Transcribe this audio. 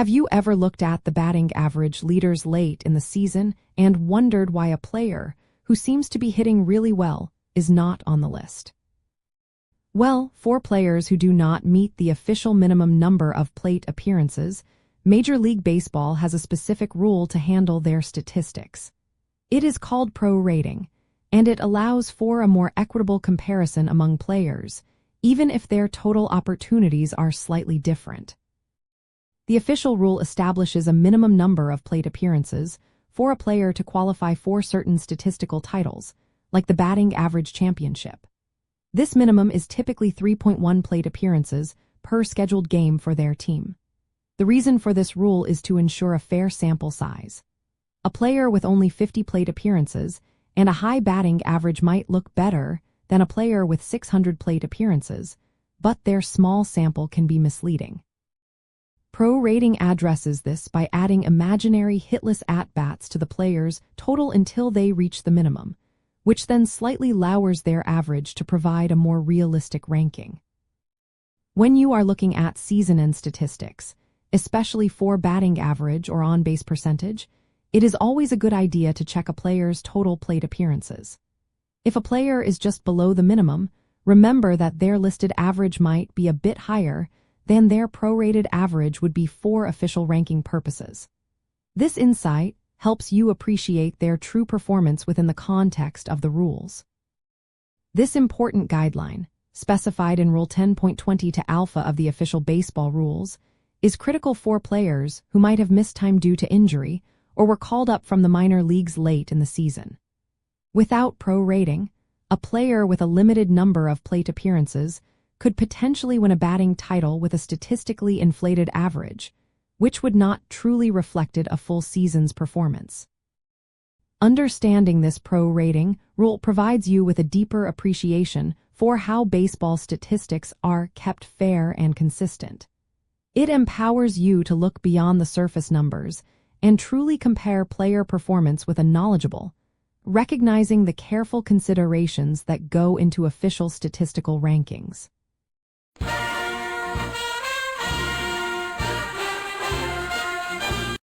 Have you ever looked at the batting average leaders late in the season and wondered why a player who seems to be hitting really well is not on the list? Well, for players who do not meet the official minimum number of plate appearances, Major League Baseball has a specific rule to handle their statistics. It is called prorating, and it allows for a more equitable comparison among players, even if their total opportunities are slightly different. The official rule establishes a minimum number of plate appearances for a player to qualify for certain statistical titles, like the batting average championship. This minimum is typically 3.1 plate appearances per scheduled game for their team. The reason for this rule is to ensure a fair sample size. A player with only 50 plate appearances and a high batting average might look better than a player with 600 plate appearances, but their small sample can be misleading. Prorating addresses this by adding imaginary hitless at-bats to the player's total until they reach the minimum, which then slightly lowers their average to provide a more realistic ranking. When you are looking at season-end statistics, especially for batting average or on-base percentage, it is always a good idea to check a player's total plate appearances. If a player is just below the minimum, remember that their listed average might be a bit higher than their prorated average would be for official ranking purposes. This insight helps you appreciate their true performance within the context of the rules. This important guideline, specified in Rule 10.20 to Alpha of the official baseball rules, is critical for players who might have missed time due to injury or were called up from the minor leagues late in the season. Without prorating, a player with a limited number of plate appearances could potentially win a batting title with a statistically inflated average, which would not truly reflected a full season's performance. Understanding this prorating rule provides you with a deeper appreciation for how baseball statistics are kept fair and consistent. It empowers you to look beyond the surface numbers and truly compare player performance with a knowledgeable, recognizing the careful considerations that go into official statistical rankings.